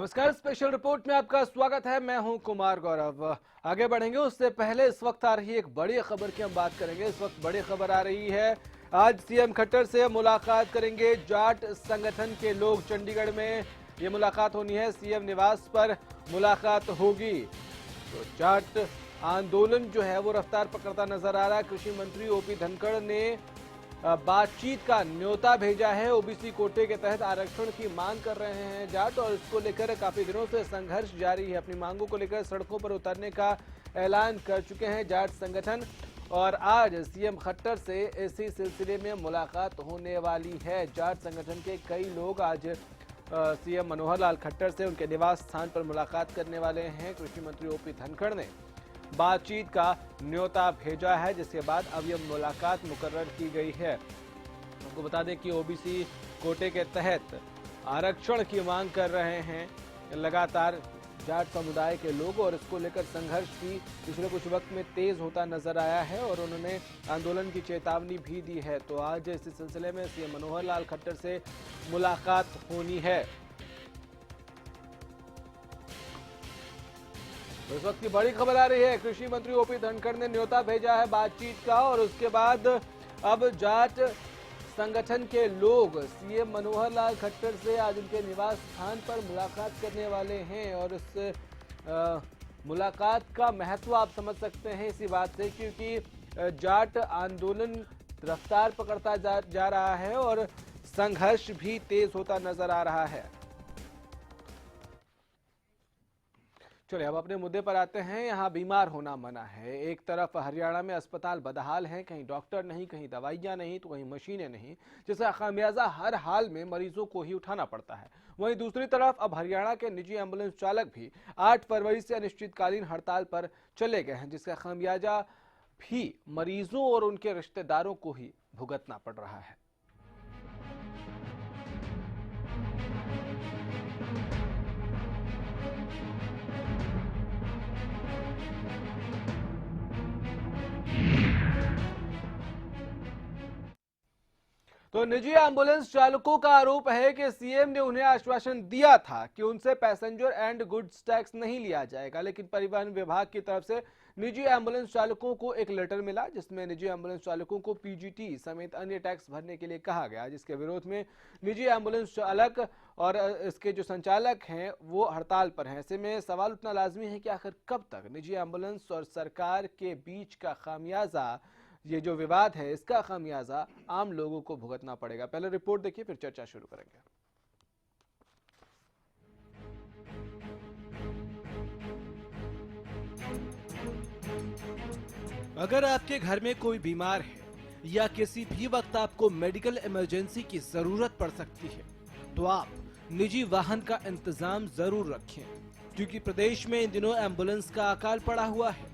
नमस्कार, special report में आपका स्वागत है। मैं हूं कुमार गौरव। आगे बढ़ेंगे उससे पहले इस वक्त आ रही एक बड़ी खबर की हम बात करेंगे। इस वक्त बड़ी खबर आ रही है, आज सीएम खट्टर से मुलाकात करेंगे जाट संगठन के लोग। चंडीगढ़ में ये मुलाकात होनी है, सीएम निवास पर मुलाकात होगी। तो जाट आंदोलन जो है वो रफ्तार पकड़ता नजर आ रहा है। कृषि मंत्री ओपी धनखड़ ने बातचीत का न्योता भेजा है। ओबीसी कोटे के तहत आरक्षण की मांग कर रहे हैं जाट, और इसको लेकर काफी दिनों से संघर्ष जारी है। अपनी मांगों को लेकर सड़कों पर उतरने का ऐलान कर चुके हैं जाट संगठन, और आज सीएम खट्टर से इसी सिलसिले में मुलाकात होने वाली है। जाट संगठन के कई लोग आज सीएम मनोहर लाल खट्टर से उनके निवास स्थान पर मुलाकात करने वाले हैं। कृषि मंत्री ओपी धनखड़ ने बातचीत का न्योता भेजा है, जिसके बाद अब यह मुलाकात मुकर्रर की गई है। आपको बता दें कि ओबीसी कोटे के तहत आरक्षण की मांग कर रहे हैं लगातार जाट समुदाय के लोग, और इसको लेकर संघर्ष भी पिछले कुछ वक्त में तेज होता नजर आया है, और उन्होंने आंदोलन की चेतावनी भी दी है। तो आज इस सिलसिले में सीएम मनोहर लाल खट्टर से मुलाकात होनी है। तो इस वक्त की बड़ी खबर आ रही है, कृषि मंत्री ओपी धनखड़ ने न्योता भेजा है बातचीत का, और उसके बाद अब जाट संगठन के लोग सीएम मनोहर लाल खट्टर से आज उनके निवास स्थान पर मुलाकात करने वाले हैं। और इस मुलाकात का महत्व आप समझ सकते हैं इसी बात से, क्योंकि जाट आंदोलन रफ्तार पकड़ता जा रहा है और संघर्ष भी तेज होता नजर आ रहा है। चलिए अब अपने मुद्दे पर आते हैं। यहाँ बीमार होना मना है। एक तरफ हरियाणा में अस्पताल बदहाल हैं, कहीं डॉक्टर नहीं, कहीं दवाइयाँ नहीं, तो कहीं मशीनें नहीं, जिसका खामियाजा हर हाल में मरीजों को ही उठाना पड़ता है। वहीं दूसरी तरफ अब हरियाणा के निजी एम्बुलेंस चालक भी 8 फरवरी से अनिश्चितकालीन हड़ताल पर चले गए हैं, जिसका खामियाजा भी मरीजों और उनके रिश्तेदारों को ही भुगतना पड़ रहा है। तो निजी एम्बुलेंस चालकों का आरोप है कि सीएम ने उन्हें आश्वासन दिया था कि उनसे पैसेंजर एंड गुड्स टैक्स नहीं लिया जाएगा, लेकिन परिवहन विभाग की तरफ से निजी एम्बुलेंस चालकों को एक लेटर मिला, जिसमें निजी एम्बुलेंस चालकों को पीजीटी समेत अन्य टैक्स भरने के लिए कहा गया, जिसके विरोध में निजी एम्बुलेंस चालक और इसके जो संचालक हैं वो हड़ताल पर हैं। ऐसे में सवाल उठना लाजमी है कि आखिर कब तक निजी एम्बुलेंस और सरकार के बीच का खामियाजा, ये जो विवाद है, इसका खामियाजा आम लोगों को भुगतना पड़ेगा। पहले रिपोर्ट देखिए, फिर चर्चा शुरू करेंगे। अगर आपके घर में कोई बीमार है या किसी भी वक्त आपको मेडिकल इमरजेंसी की जरूरत पड़ सकती है, तो आप निजी वाहन का इंतजाम जरूर रखें, क्योंकि प्रदेश में इन दिनों एम्बुलेंस का अकाल पड़ा हुआ है।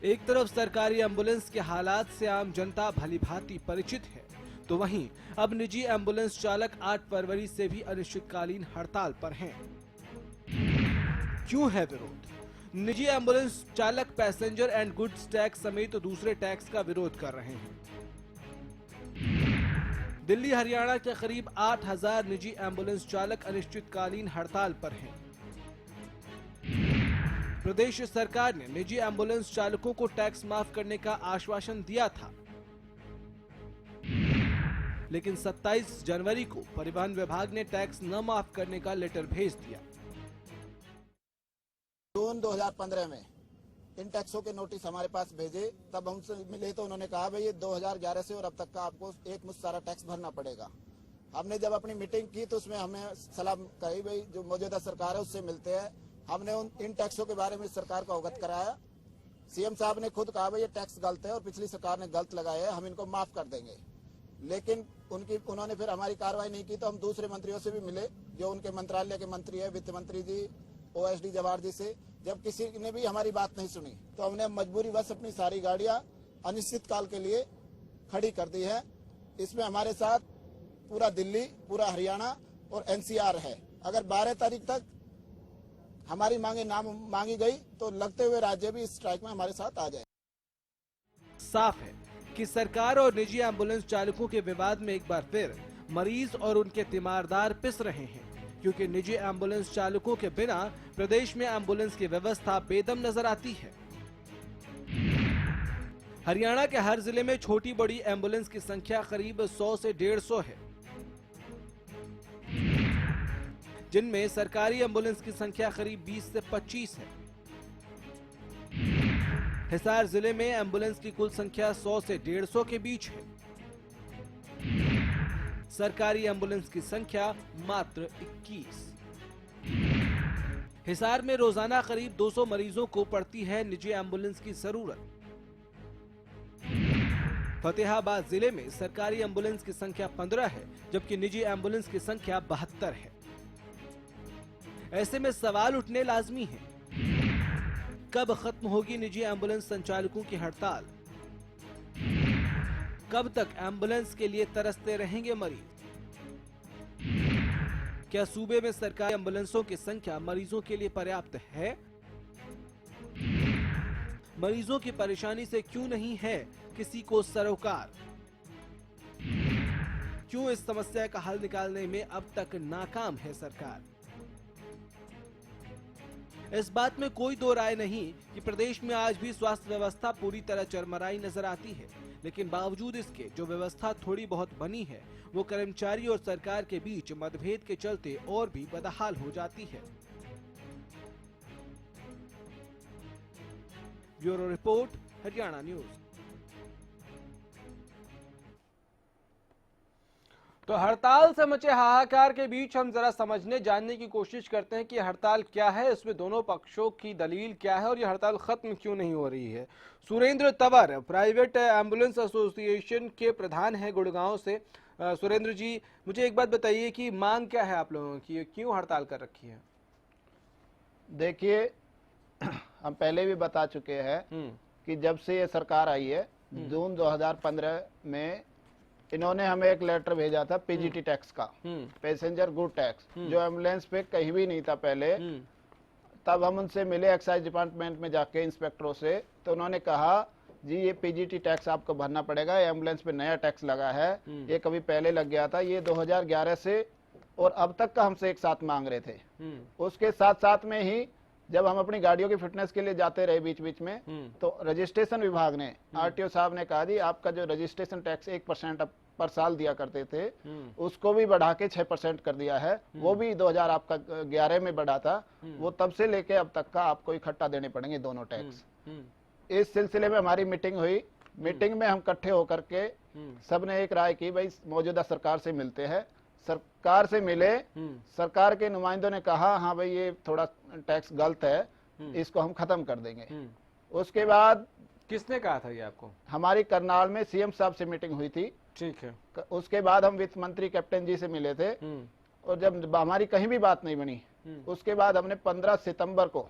एक तरफ सरकारी एम्बुलेंस के हालात से आम जनता भलीभांति परिचित है, तो वहीं अब निजी एम्बुलेंस चालक 8 फरवरी से भी अनिश्चितकालीन हड़ताल पर हैं। क्यों है विरोध? निजी एम्बुलेंस चालक पैसेंजर एंड गुड्स टैक्स समेत दूसरे टैक्स का विरोध कर रहे हैं। दिल्ली हरियाणा के करीब 8000 निजी एम्बुलेंस चालक अनिश्चितकालीन हड़ताल पर हैं। प्रदेश सरकार ने निजी एम्बुलेंस चालकों को टैक्स माफ करने का आश्वासन दिया था, लेकिन 27 जनवरी को परिवहन विभाग ने टैक्स न माफ करने का लेटर भेज दिया। जून 2015 में इन टैक्सों के नोटिस हमारे पास भेजे, तब हमसे मिले तो उन्होंने कहा भाई ये 2011 से और अब तक का आपको एक मुश्त सारा टैक्स भरना पड़ेगा। हमने जब अपनी मीटिंग की तो उसमें हमें सलाह कही भाई जो मौजूदा सरकार है उससे मिलते हैं। हमने इन टैक्सों के बारे में सरकार को अवगत कराया। सीएम साहब ने खुद कहा भाई ये टैक्स गलत है और पिछली सरकार ने गलत लगाया है, हम इनको माफ कर देंगे। लेकिन उन्होंने फिर हमारी कार्रवाई नहीं की, तो हम दूसरे मंत्रियों से भी मिले, जो उनके मंत्रालय के मंत्री है, वित्त मंत्री जी, ओएसडी जवाहर जी से। जब किसी ने भी हमारी बात नहीं सुनी, तो हमने मजबूरी बस अपनी सारी गाड़ियां अनिश्चित काल के लिए खड़ी कर दी है। इसमें हमारे साथ पूरा दिल्ली, पूरा हरियाणा और एनसीआर है। अगर 12 तारीख तक हमारी मांगे ना मांगी गई तो लगते हुए राज्य भी इस स्ट्राइक में हमारे साथ आ जाए। साफ है कि सरकार और निजी एम्बुलेंस चालकों के विवाद में एक बार फिर मरीज और उनके तीमारदार पिस रहे हैं, क्योंकि निजी एम्बुलेंस चालकों के बिना प्रदेश में एम्बुलेंस की व्यवस्था बेदम नजर आती है। हरियाणा के हर जिले में छोटी बड़ी एम्बुलेंस की संख्या करीब 100 से 150 है, जिनमें सरकारी एम्बुलेंस की संख्या करीब 20 से 25 है। हिसार जिले में एम्बुलेंस की कुल संख्या 100 से 150 के बीच है। सरकारी एम्बुलेंस की संख्या मात्र 21। हिसार में रोजाना करीब 200 मरीजों को पड़ती है निजी एम्बुलेंस की जरूरत। फतेहाबाद जिले में सरकारी एम्बुलेंस की संख्या 15 है, जबकि निजी एम्बुलेंस की संख्या 72 है। ऐसे में सवाल उठने लाजमी है, कब खत्म होगी निजी एम्बुलेंस संचालकों की हड़ताल? कब तक एम्बुलेंस के लिए तरसते रहेंगे मरीज? क्या सूबे में सरकारी एम्बुलेंसों की संख्या मरीजों के लिए पर्याप्त है? मरीजों की परेशानी से क्यों नहीं है किसी को सरोकार? क्यों इस समस्या का हल निकालने में अब तक नाकाम है सरकार? इस बात में कोई दो राय नहीं कि प्रदेश में आज भी स्वास्थ्य व्यवस्था पूरी तरह चरमराई नजर आती है, लेकिन बावजूद इसके जो व्यवस्था थोड़ी बहुत बनी है वो कर्मचारी और सरकार के बीच मतभेद के चलते और भी बदहाल हो जाती है। Bureau report, Haryana news. तो हड़ताल से मचे हाहाकार के बीच हम जरा समझने जानने की कोशिश करते हैं कि हड़ताल क्या है, इसमें दोनों पक्षों की दलील क्या है और ये हड़ताल खत्म क्यों नहीं हो रही है। Surendra Tanwar private ambulance association के प्रधान हैं गुड़गांव से। सुरेंद्र जी, मुझे एक बात बताइए कि मांग क्या है आप लोगों की, क्यों हड़ताल कर रखी है? देखिए, हम पहले भी बता चुके हैं कि जब से ये सरकार आई है जून 2015 में इन्होंने हमें एक लेटर भेजा था पीजीटी टैक्स का, पैसेंजर गुड टैक्स, जो एम्बुलेंस पे कहीं भी नहीं था पहले। तब हम उनसे मिले एक्साइज डिपार्टमेंट में जाके इंस्पेक्टरों से, तो उन्होंने कहा जी ये पीजीटी टैक्स आपको भरना पड़ेगा, एम्बुलेंस पे नया टैक्स लगा है, ये कभी पहले लग गया था, ये 2011 से और अब तक का हमसे एक साथ मांग रहे थे। उसके साथ साथ में ही जब हम अपनी गाड़ियों की फिटनेस के लिए जाते रहे बीच बीच में, तो रजिस्ट्रेशन विभाग ने, आरटीओ साहब ने कहा जी आपका जो रजिस्ट्रेशन टैक्स 1% पर साल दिया करते थे उसको भी बढ़ा के 6% कर दिया है। वो भी 2011 में बढ़ा था, वो तब से लेके अब तक का आपको इकट्ठा देने पड़ेंगे दोनों टैक्स। इस सिलसिले में हमारी मीटिंग हुई। मीटिंग में हम इकट्ठे होकर के सबने एक राय की, भाई मौजूदा सरकार से मिलते हैं। सरकार से मिले, सरकार के नुमाइंदों ने कहा हाँ भाई ये थोड़ा टैक्स गलत है, इसको हम खत्म कर देंगे। उसके बाद किसने कहा था ये आपको? हमारी करनाल में सीएम साहब से मीटिंग हुई थी। ठीक है। उसके बाद हम वित्त मंत्री कैप्टन जी से मिले थे, और जब हमारी कहीं भी बात नहीं बनी उसके बाद हमने 15 सितंबर को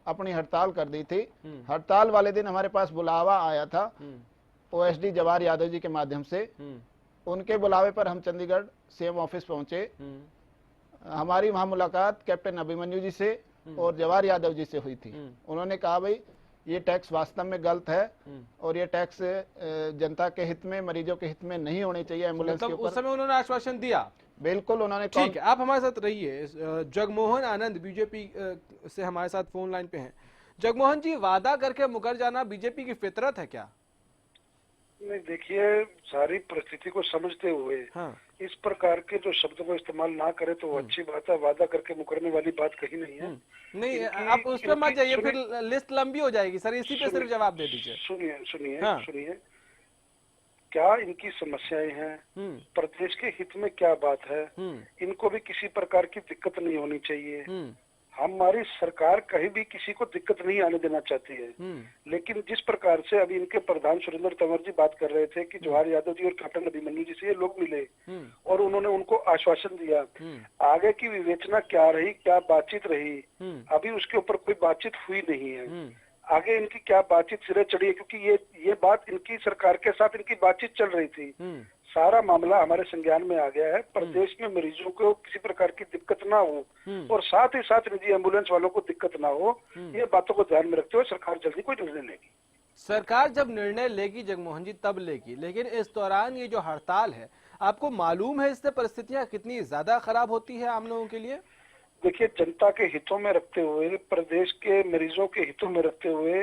अपनी हड़ताल कर दी थी। हड़ताल वाले दिन हमारे पास बुलावा आया था ओएसडी जवाहर यादव जी के माध्यम से। उनके बुलावे पर हम चंडीगढ़ सीएम ऑफिस पहुंचे। हमारी वहां मुलाकात कैप्टन अभिमन्यु जी से और जवाहर यादव जी से हुई थी। उन्होंने कहा भाई ये टैक्स वास्तव में गलत है और ये टैक्स जनता के हित में, मरीजों के हित में नहीं होने चाहिए एम्बुलेंस के ऊपर। उस समय उन्होंने आश्वासन दिया? बिल्कुल उन्होंने। ठीक है, आप हमारे साथ रहिए। जगमोहन आनंद बीजेपी से हमारे साथ फोन लाइन पे हैं। जगमोहन जी, वादा करके मुकर जाना बीजेपी की फितरत है क्या? नहीं, देखिए सारी परिस्थिति को समझते हुए इस प्रकार के जो शब्द को इस्तेमाल ना करे तो अच्छी बात है। वादा करके मुकरने वाली बात कहीं नहीं है। नहीं, आप उस पर मत जाइए, फिर लिस्ट लंबी हो जाएगी सर। इसी पे सिर्फ जवाब दे दीजिए। सुनिए क्या इनकी समस्याएं हैं, प्रदेश के हित में क्या बात है, इनको भी किसी प्रकार की दिक्कत नहीं होनी चाहिए। हमारी सरकार कहीं भी किसी को दिक्कत नहीं आने देना चाहती है, लेकिन जिस प्रकार से अभी इनके प्रधान सुरेंद्र तंवर जी बात कर रहे थे कि जवाहर यादव जी और कैप्टन अभिमन्यु जी से ये लोग मिले और उन्होंने उनको आश्वासन दिया, आगे की विवेचना क्या रही, क्या बातचीत रही, अभी उसके ऊपर कोई बातचीत हुई नहीं है। आगे इनकी क्या बातचीत सिरे चढ़ी है, क्योंकि ये बात इनकी सरकार के साथ इनकी बातचीत चल रही थी। सारा मामला हमारे संज्ञान में आ गया है। प्रदेश में मरीजों को किसी प्रकार की दिक्कत ना हो और साथ ही साथ निजी एम्बुलेंस वालों को दिक्कत ना हो, ये बातों को ध्यान में रखते हुए सरकार जल्दी कोई निर्णय लेगी। सरकार जब निर्णय लेगी जगमोहन जी तब लेगी, लेकिन इस दौरान ये जो हड़ताल है, आपको मालूम है इससे परिस्थितियां कितनी ज्यादा खराब होती है आम लोगों के लिए? देखिए, जनता के हितों में रखते हुए, प्रदेश के मरीजों के हितों में रखते हुए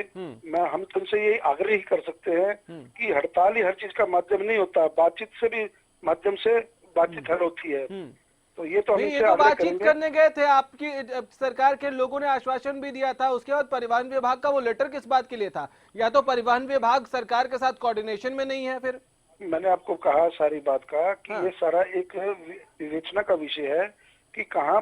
हम तुमसे ये आग्रह ही कर सकते हैं कि हड़ताल ही हर चीज का माध्यम नहीं होता, बातचीत से भी माध्यम से बातचीत हल होती है। तो ये तो हम ये तो बातचीत करने गए थे, आपकी सरकार के लोगों ने आश्वासन भी दिया था, उसके बाद परिवहन विभाग का वो लेटर किस बात के लिए था? या तो परिवहन विभाग सरकार के साथ कोऑर्डिनेशन में नहीं है? फिर मैंने आपको कहा सारी बात का कि ये सारा एक विवेचना का विषय है कि कहाँ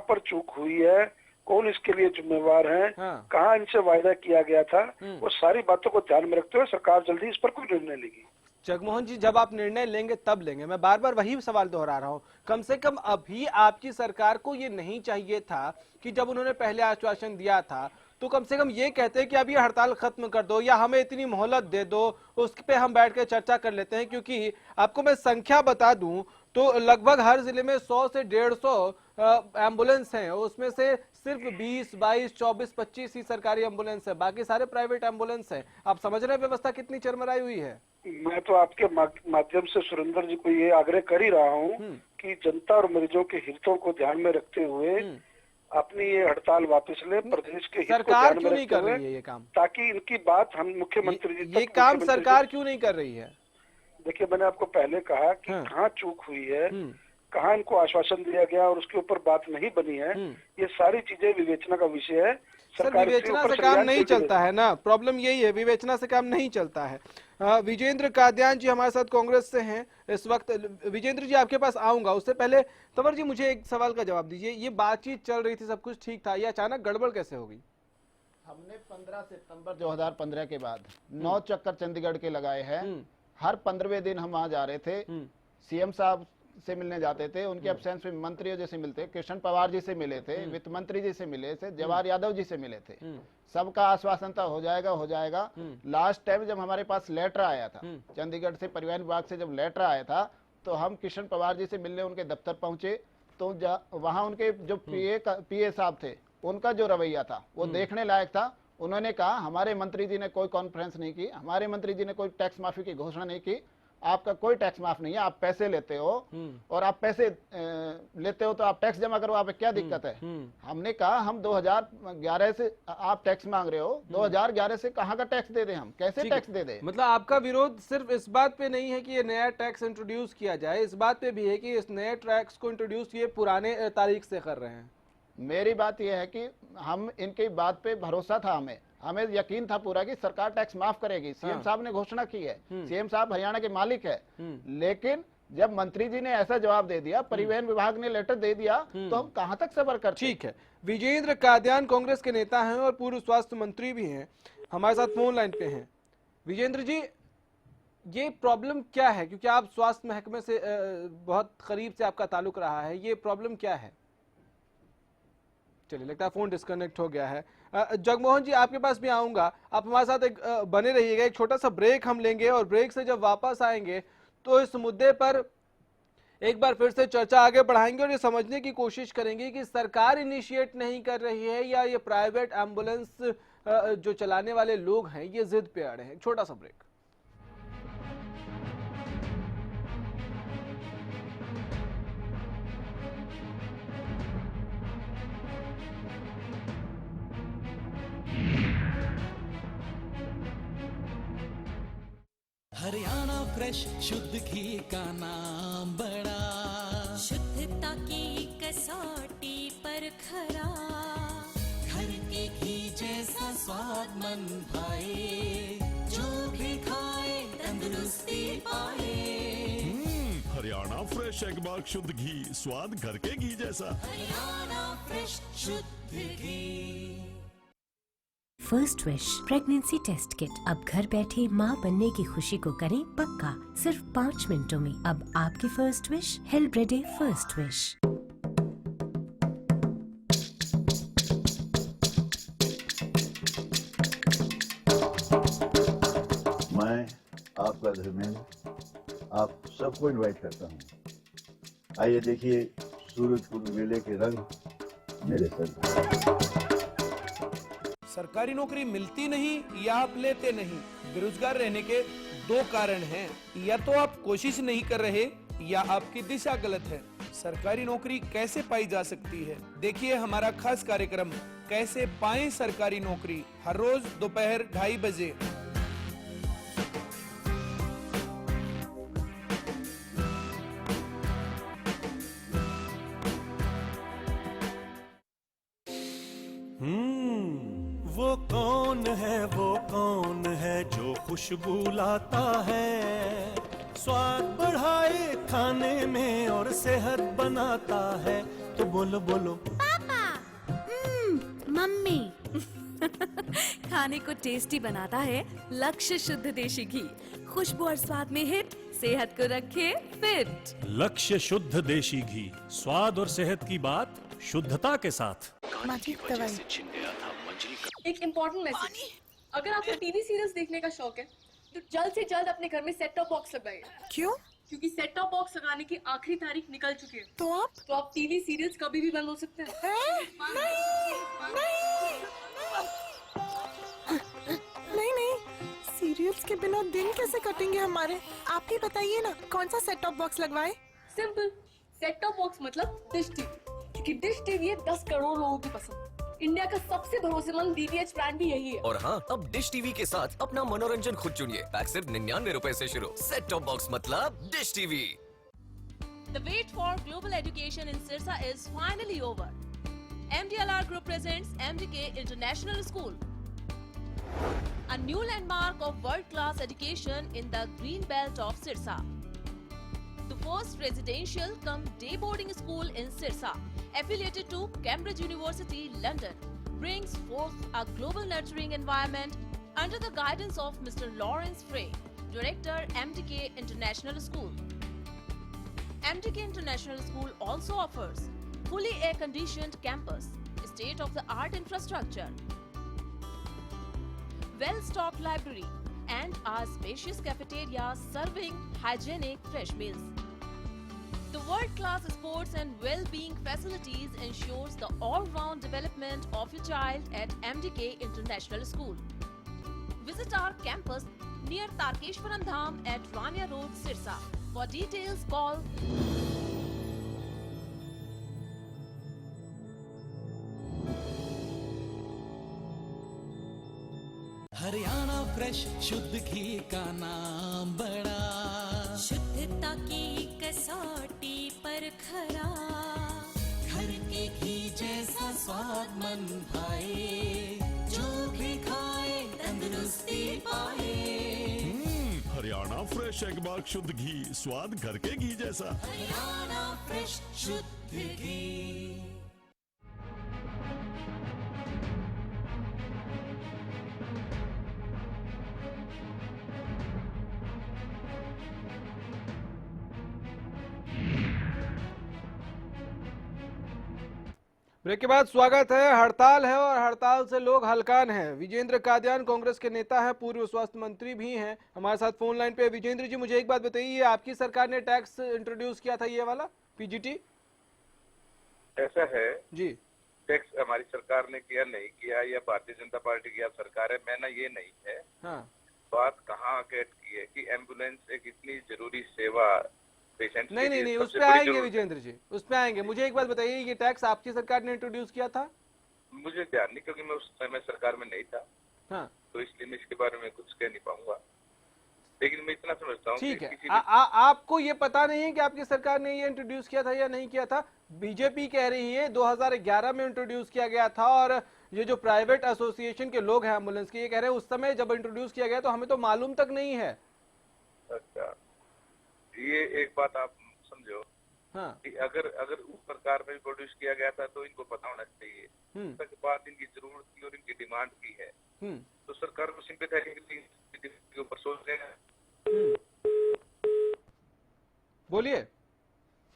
पर चूक हुई है, कौन इसके लिए जिम्मेवार है, कहाँ इनसे वायदा किया गया था, वो सारी बातों को ध्यान में रखते हुए सरकार जल्दी इस पर कोई निर्णय लेगी। जगमोहन जी, जब आप निर्णय लेंगे तब लेंगे, मैं बार बार वही सवाल दोहरा रहा हूँ। कम से कम अभी आपकी सरकार को ये नहीं चाहिए था कि जब उन्होंने पहले आश्वासन दिया था तो कम से कम ये कहते हैं कि अब ये हड़ताल खत्म कर दो या हमें इतनी मोहलत दे दो, उस पे हम बैठ के चर्चा कर लेते हैं। क्योंकि आपको मैं संख्या बता दूं तो लगभग हर जिले में 100 से 150 एम्बुलेंस हैं, उसमें से सिर्फ 20, 22, 24, 25 ही सरकारी एम्बुलेंस है, बाकी सारे प्राइवेट एम्बुलेंस हैं। आप समझ रहे हैं व्यवस्था कितनी चरमराई हुई है? मैं तो आपके माध्यम से सुरेंद्र जी को ये आग्रह कर ही रहा हूँ कि जनता और मरीजों के हितों को ध्यान में रखते हुए अपनी ये हड़ताल वापस ले, प्रदेश के हित को सरकार ध्यान में क्यों नहीं रखते कर हुए, रही है ये काम? ताकि इनकी बात हम मुख्यमंत्री जी ये काम सरकार क्यों नहीं कर रही है? देखिए, मैंने आपको पहले कहा कि कहाँ चूक हुई है, कहाँ इनको आश्वासन दिया गया और उसके ऊपर बात नहीं बनी है, ये सारी चीजें विवेचना का विषय है। सर, विवेचना से काम नहीं चलता है ना, प्रॉब्लम यही है, विवेचना से काम नहीं चलता है। विजेंद्र कादियान जी हमारे साथ कांग्रेस से हैं इस वक्त। विजेंद्र जी, आपके पास आऊंगा, उससे पहले तंवर जी मुझे एक सवाल का जवाब दीजिए। ये बातचीत चल रही थी, सब कुछ ठीक था, ये अचानक गड़बड़ कैसे हो गई? हमने 15 सितंबर 2015 के बाद 9 चक्कर चंडीगढ़ के लगाए हैं। हर 15वें दिन हम वहां जा रहे थे, सीएम साहब से मिलने जाते थे, उनके एब्सेंस में मंत्रियों जैसे मिलते, कृष्ण पवार जी से मिले थे, वित्त मंत्री जी से मिले थे, जवाहर यादव जी से मिले थे। सबका आश्वासन था हो जाएगा। लास्ट टाइम जब हमारे पास लेटर आया था चंडीगढ़ से, परिवहन विभाग से जब लेटर आया था, तो हम कृष्ण पवार जी से मिलने उनके दफ्तर पहुंचे, तो वहां उनके जो पीए साहब थे, उनका जो रवैया था वो देखने लायक था। उन्होंने कहा हमारे मंत्री जी ने कोई कॉन्फ्रेंस नहीं की, हमारे मंत्री जी ने कोई टैक्स माफी की घोषणा नहीं की, आपका कोई टैक्स माफ नहीं है, आप पैसे लेते हो और आप पैसे लेते हो तो आप टैक्स जमा करो, आप क्या दिक्कत है? हमने कहा हम 2011 से आप टैक्स मांग रहे हो, 2011 से कहाँ का टैक्स दे दें, हम कैसे टैक्स दे दें? मतलब आपका विरोध सिर्फ इस बात पे नहीं है कि ये नया टैक्स इंट्रोड्यूस किया जाए, इस बात पे भी है कि इस नए टैक्स को इंट्रोड्यूस ये पुराने तारीख से कर रहे हैं। मेरी बात यह है कि हम इनकी बात पे भरोसा था, हमें यकीन था पूरा कि सरकार टैक्स माफ करेगी। सीएम साहब ने घोषणा की है, सीएम साहब हरियाणा के मालिक है, लेकिन जब मंत्री जी ने ऐसा जवाब दे दिया, परिवहन विभाग ने लेटर दे दिया, तो हम कहां तक सब्र करते? ठीक है, विजेंद्र कादियान कांग्रेस के नेता हैं और पूर्व स्वास्थ्य मंत्री भी हैं, हमारे साथ फोन लाइन पे हैं। विजेंद्र जी, ये प्रॉब्लम क्या है? क्योंकि आप स्वास्थ्य महकमे से बहुत करीब से आपका ताल्लुक रहा है, ये प्रॉब्लम क्या है? चलिए, लगता है फोन डिस्कनेक्ट हो गया है। जगमोहन जी, आपके पास भी आऊंगा, आप हमारे साथ एक बने रहिएगा। एक छोटा सा ब्रेक हम लेंगे और ब्रेक से जब वापस आएंगे तो इस मुद्दे पर एक बार फिर से चर्चा आगे बढ़ाएंगे और ये समझने की कोशिश करेंगे कि सरकार इनिशिएट नहीं कर रही है या ये प्राइवेट एम्बुलेंस जो चलाने वाले लोग हैं ये जिद पे अड़े हैं। छोटा सा ब्रेक। हरियाणा फ्रेश शुद्ध घी का नाम बड़ा, शुद्धता की कसौटी पर खरा, घर के घी जैसा स्वाद मन भाए, जो भी खाए तंदुरुस्ती पाए। हरियाणा फ्रेश एगमार्क शुद्ध घी, स्वाद घर के घी जैसा। हरियाणा फ्रेश शुद्ध घी। First wish pregnancy test kit, अब घर बैठे माँ बनने की खुशी को करें पक्का, सिर्फ 5 मिनटों में। अब आपकी फर्स्ट विश हेल्ब्रेडे फर्स्ट विश। मैं आपका धर्मेंद्र आप सबको इनवाइट करता हूँ। आइए देखिए सूरज कुंड मेले के रंग मेरे संग। सरकारी नौकरी मिलती नहीं या आप लेते नहीं, बेरोजगार रहने के 2 कारण हैं। या तो आप कोशिश नहीं कर रहे या आपकी दिशा गलत है। सरकारी नौकरी कैसे पाई जा सकती है। देखिए हमारा खास कार्यक्रम कैसे पाएं सरकारी नौकरी, हर रोज दोपहर 2:30 बजे। वो कौन है जो खुशबू लाता है, स्वाद बढ़ाए खाने में और सेहत बनाता है। तो बोलो बोलो पापा, मम्मी। खाने को टेस्टी बनाता है लक्ष्य शुद्ध देशी घी, खुशबू और स्वाद में हिट, सेहत को रखे फिट। लक्ष्य शुद्ध देशी घी, स्वाद और सेहत की बात शुद्धता के साथ। एक इम्पोर्टेंट मैसेज, अगर आपको टीवी सीरियल्स देखने का शौक है तो जल्द से जल्द अपने घर में सेट टॉप बॉक्स लगाइए। क्यों? क्योंकि सेट टॉप बॉक्स लगाने की आखिरी तारीख निकल चुकी है। तो आप टीवी सीरियल्स कभी भी बंद हो सकते हैं। नहीं, सीरियल्स के बिना दिन कैसे कटेंगे हमारे? आप ही बताइए ना, कौन सा सेट टॉप बॉक्स लगवाए? सिंपल, सेट टॉप बॉक्स मतलब डिश टीवी, क्योंकि डिश टीवी है 10 करोड़ लोगों की पसंद। इंडिया का सबसे भरोसेमंद DTH ब्रांड भी यही है। और हाँ, अब डिश टीवी के साथ अपना मनोरंजन खुद चुनिए। पैक सिर्फ 99 रुपए से शुरू। सेट टॉप बॉक्स मतलब dish TV. The wait for global education in Sirsa is finally over. MDLR Group presents MDK International School, a new landmark of world-class education in the green belt of Sirsa. The first residential cum day boarding school in Sirsa, affiliated to Cambridge University, London, brings forth a global nurturing environment under the guidance of Mr. Lawrence Frey, Director, MDK International School. MDK International School also offers fully air-conditioned campus, state-of-the-art infrastructure, well-stocked library, and a spacious cafeteria serving hygienic fresh meals. The world-class sports and well-being facilities ensures the all-round development of your child at MDK International School. Visit our campus near Tarkeshwaram Dham at Rania Road, Sirsa. For details, call Haryana fresh शुद्ध घी का नाम बड़ा, शुद्धता की कसौटी पर खरा, घर के घी जैसा स्वाद मन भाए, जो भी खाए तंदुरुस्ती पाए। हरियाणा फ्रेश एगबाग शुद्ध घी, स्वाद घर के घी जैसा। हरियाणा फ्रेश शुद्ध घी। ब्रेक के बाद स्वागत है। हड़ताल है और हड़ताल से लोग हलकान हैं। विजेंद्र कादियान कांग्रेस के नेता हैं, पूर्व स्वास्थ्य मंत्री भी हैं, हमारे साथ फोन लाइन पे। विजेंद्र जी, मुझे एक बात बताइए, आपकी सरकार ने टैक्स इंट्रोड्यूस किया था, ये वाला PGT? ऐसा है जी, टैक्स हमारी सरकार ने किया नहीं किया, या भारतीय जनता पार्टी की आप सरकार है, मैंने ये नहीं है। हाँ, बात कहाँ आके अटकी है कि एम्बुलेंस एक इतनी जरूरी सेवा पेशेंट नहीं, उस पे आएंगे विजेंद्र जी, उस पे आएंगे। मुझे एक बात बताइए, ये टैक्स आपकी सरकार ने इंट्रोड्यूस किया था? मुझे ध्यान नहीं, क्योंकि मैं उस समय सरकार में नहीं था। हाँ, तो इसलिए मैं इसके बारे में कुछ कह नहीं पाऊंगा, लेकिन मैं इतना समझता हूँ। ठीक है, आपको ये पता नहीं है कि आपकी सरकार ने ये इंट्रोड्यूस किया था या नहीं किया था? बीजेपी कह रही है 2011 में इंट्रोड्यूस किया गया था, और ये जो प्राइवेट एसोसिएशन के लोग हैं एम्बुलेंस के, ये कह रहे हैं उस समय जब इंट्रोड्यूस किया गया तो हमें तो मालूम तक नहीं है। अच्छा, ये एक बात आप समझो। हाँ, कि अगर उस सरकार में प्रोड्यूस किया गया था तो इनको पता होना चाहिए। तक बात इनकी जरूरत की और इनकी डिमांड की है, तो सरकार को सिंपैथेटिकली के ऊपर सोच रहे हैं। बोलिए।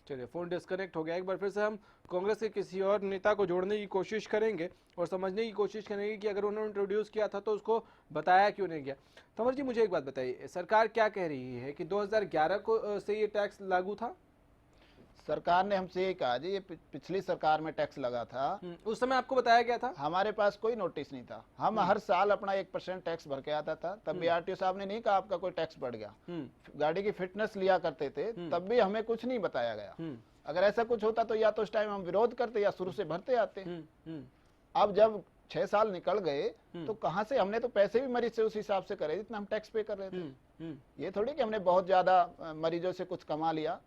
चलिए, फोन डिस्कनेक्ट हो गया। एक बार फिर से हम कांग्रेस के किसी और नेता को जोड़ने की कोशिश करेंगे और समझने की कोशिश करेंगे कि अगर उन्होंने इंट्रोड्यूस किया था तो उसको बताया क्यों नहीं गया। तंवर जी, मुझे एक बात बताइए, सरकार क्या कह रही है कि 2011 को से ये टैक्स लागू था? सरकार ने हमसे ये कहा जी, ये पिछली सरकार में टैक्स लगा था। उस समय आपको बताया गया था? हमारे पास कोई नोटिस नहीं था। हम हर साल अपना 1% टैक्स भर के आता था। तब भी RTO साहब ने नहीं कहा आपका कोई टैक्स बढ़ गया। गाड़ी की फिटनेस लिया करते थे, तब भी हमें कुछ नहीं बताया गया। अगर ऐसा कुछ होता तो या तो उस टाइम हम विरोध करते या शुरू से भरते आते। अब जब 6 साल निकल गए तो कहां से, हमने तो पैसे भी मरीज से उस हिसाब से करे जितना हम टैक्स पे कर रहे थे। ये थोड़ी कि हमने बहुत ज्यादा मरीजों से कुछ कमा लिया।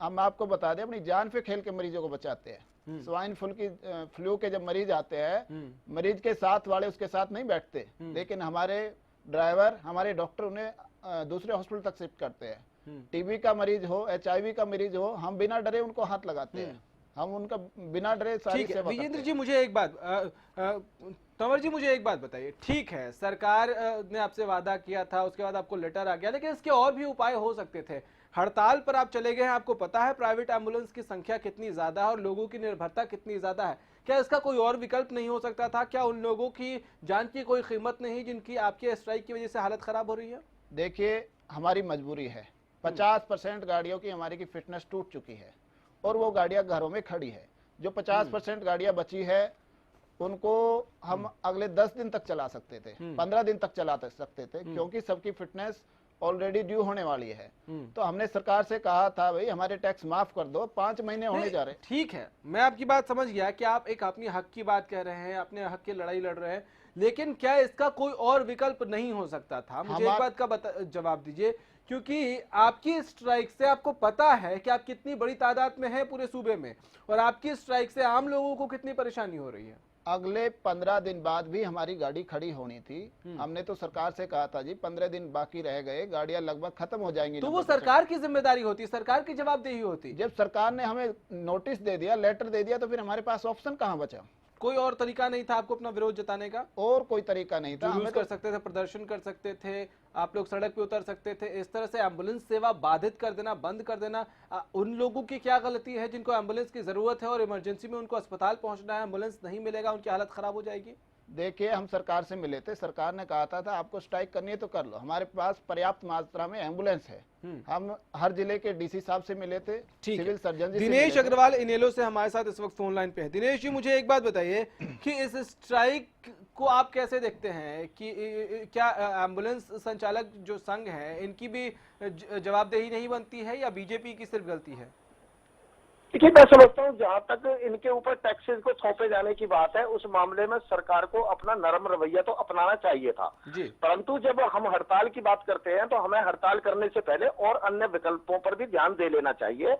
हम आपको बता दें, अपनी जान पे खेल के मरीजों को बचाते हैं। स्वाइन फ्लू के जब मरीज आते हैं, मरीज के साथ वाले उसके साथ नहीं बैठते, लेकिन हमारे ड्राइवर, हमारे डॉक्टर उन्हें दूसरे हॉस्पिटल तक शिफ्ट करते हैं। टीबी का मरीज हो, HIV का मरीज हो, हम बिना डरे उनको हाथ लगाते हैं, हम उनका बिना डरे सारी सेवा करते हैं। विजेंद्र जी मुझे एक बात, तंवर जी मुझे एक बात बताइए, ठीक है सरकार ने आपसे वादा किया था, उसके बाद आपको लेटर आ गया, लेकिन इसके और भी उपाय हो सकते थे। हड़ताल पर आप चले गए हैं, आपको पता है प्राइवेट एम्बुलेंस की संख्या कितनी ज्यादा है और लोगों की निर्भरता कितनी ज्यादा है, क्या इसका कोई और विकल्प नहीं हो सकता था? क्या उन लोगों की जान की कोई कीमत नहीं जिनकी आपके स्ट्राइक की वजह से हालत खराब हो रही है? देखिए, हमारी मजबूरी है, 50% गाड़ियों की हमारी की फिटनेस टूट चुकी है और वो गाड़ियां घरों में खड़ी है। जो 50% गाड़ियां बची है उनको हम अगले 10 दिन तक चला सकते थे, 15 दिन तक चला सकते थे, क्योंकि सबकी फिटनेस ऑलरेडी ड्यू होने वाली है। तो हमने सरकार से कहा था भाई हमारे टैक्स माफ कर दो, 5 महीने होने जा रहे। ठीक है, मैं आपकी बात समझ गया कि आप एक अपनी हक की बात कह रहे हैं, अपने हक की लड़ाई लड़ रहे हैं, लेकिन क्या इसका कोई और विकल्प नहीं हो सकता था? मुझे एक बात का जवाब दीजिए, क्योंकि आपकी स्ट्राइक से आपको पता है कि आप कितनी बड़ी तादाद में हैं पूरे सूबे में, और आपकी स्ट्राइक से आम लोगों को कितनी परेशानी हो रही है। अगले 15 दिन बाद भी हमारी गाड़ी खड़ी होनी थी। हमने तो सरकार से कहा था जी 15 दिन बाकी रह गए, गाड़ियां लगभग खत्म हो जाएंगी। तो वो सरकार की जिम्मेदारी होती, सरकार की जवाबदेही होती। जब सरकार ने हमें नोटिस दे दिया, लेटर दे दिया, तो फिर हमारे पास ऑप्शन कहाँ बचा? कोई और तरीका नहीं था आपको अपना विरोध जताने का? और कोई तरीका नहीं था। हमें कर सकते थे, प्रदर्शन कर सकते थे, आप लोग सड़क पे उतर सकते थे। इस तरह से एम्बुलेंस सेवा बाधित कर देना, बंद कर देना, उन लोगों की क्या गलती है जिनको एम्बुलेंस की जरूरत है और इमरजेंसी में उनको अस्पताल पहुंचना है, एम्बुलेंस नहीं मिलेगा, उनकी हालत खराब हो जाएगी? देखिए, हम सरकार से मिले थे, सरकार ने कहा था आपको स्ट्राइक करनी है तो कर लो, हमारे पास पर्याप्त मात्रा में एम्बुलेंस है। हम हर जिले के डीसी साहब से मिले थे, सिविल सर्जन जी। दिनेश अग्रवाल इनेलो से हमारे साथ इस वक्त फोन लाइन पे है। दिनेश जी, मुझे एक बात बताइए कि इस स्ट्राइक को आप कैसे देखते हैं कि क्या एम्बुलेंस संचालक जो संघ है इनकी भी जवाबदेही नहीं बनती है या बीजेपी की सिर्फ गलती है? देखिए, मैं समझता हूँ जहाँ तक इनके ऊपर टैक्सेस को थोपे जाने की बात है, उस मामले में सरकार को अपना नरम रवैया तो अपनाना चाहिए था। परंतु जब हम हड़ताल की बात करते हैं तो हमें हड़ताल करने से पहले और अन्य विकल्पों पर भी ध्यान दे लेना चाहिए।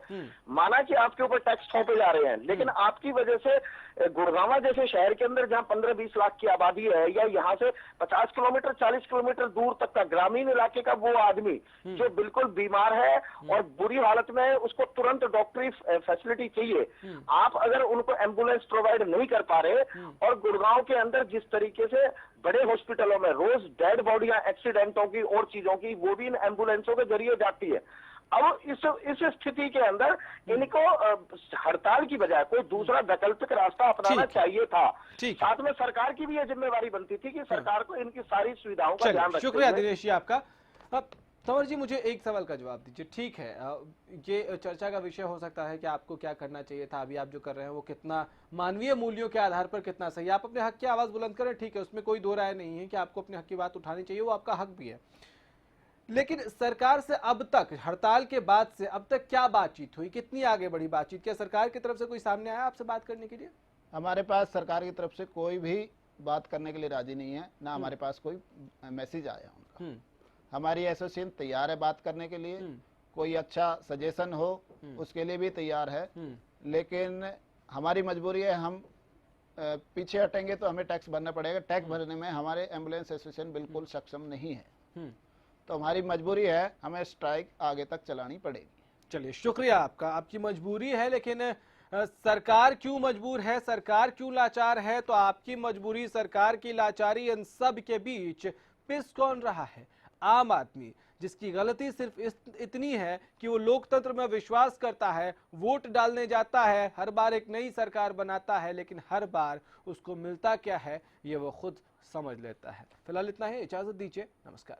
माना कि आपके ऊपर टैक्स थोपे जा रहे हैं, लेकिन आपकी वजह से गुड़गांव जैसे शहर के अंदर जहाँ 15-20 लाख की आबादी है, या यहाँ से 50 किलोमीटर 40 किलोमीटर दूर तक का ग्रामीण इलाके का वो आदमी जो बिल्कुल बीमार है और बुरी हालत में, उसको तुरंत डॉक्टरी फैसिलिटी चाहिए, आप अगर उनको एम्बुलेंस प्रोवाइड नहीं कर पा रहे, और गुड़गांव के अंदर जिस तरीके से बड़े हॉस्पिटलों में रोज डेड बॉडियां एक्सीडेंटों की और चीजों की वो भी इन एम्बुलेंसों के जरिए जाती है। अब इस स्थिति के अंदर इनको हड़ताल की बजाय कोई दूसरा वैकल्पिक रास्ता अपनाना चाहिए था। साथ में सरकार की भी ये जिम्मेवारी बनती थी कि सरकार को इनकी सारी सुविधाओं का ध्यान रखना। शुक्रिया दिनेश जी आपका। तंवर जी, मुझे एक सवाल का जवाब दीजिए। ठीक है, ये चर्चा का विषय हो सकता है कि आपको क्या करना चाहिए था, अभी आप जो कर रहे हैं वो कितना मानवीय मूल्यों के आधार पर कितना सही। आप अपने हक की आवाज बुलंद करें, ठीक है, उसमें कोई दो राय नहीं है कि आपको अपने हक की बात उठानी चाहिए, वो आपका हक भी है। लेकिन सरकार से अब तक, हड़ताल के बाद से अब तक क्या बातचीत हुई, कितनी आगे बढ़ी बातचीत? क्या सरकार की तरफ से कोई सामने आया आपसे बात करने के लिए? हमारे पास सरकार की तरफ से कोई भी बात करने के लिए राजी नहीं है, ना हमारे पास कोई मैसेज आया उनका। हमारी एसोसिएशन तैयार है बात करने के लिए, कोई अच्छा सजेशन हो उसके लिए भी तैयार है, लेकिन हमारी मजबूरी है, हम पीछे हटेंगे तो हमें टैक्स भरना पड़ेगा। टैक्स भरने में हमारे एम्बुलेंस एसोसिएशन बिल्कुल सक्षम नहीं है, तो हमारी मजबूरी है, हमें स्ट्राइक आगे तक चलानी पड़ेगी। चलिए, शुक्रिया आपका। आपकी मजबूरी है, लेकिन सरकार क्यों मजबूर है, सरकार क्यों लाचार है? तो आपकी मजबूरी, सरकार की लाचारी, इन सब के बीच पिस कौन रहा है? आम आदमी, जिसकी गलती सिर्फ इतनी है कि वो लोकतंत्र में विश्वास करता है, वोट डालने जाता है, हर बार एक नई सरकार बनाता है, लेकिन हर बार उसको मिलता क्या है ये वो खुद समझ लेता है। फिलहाल इतना ही, इजाजत दीजिए, नमस्कार।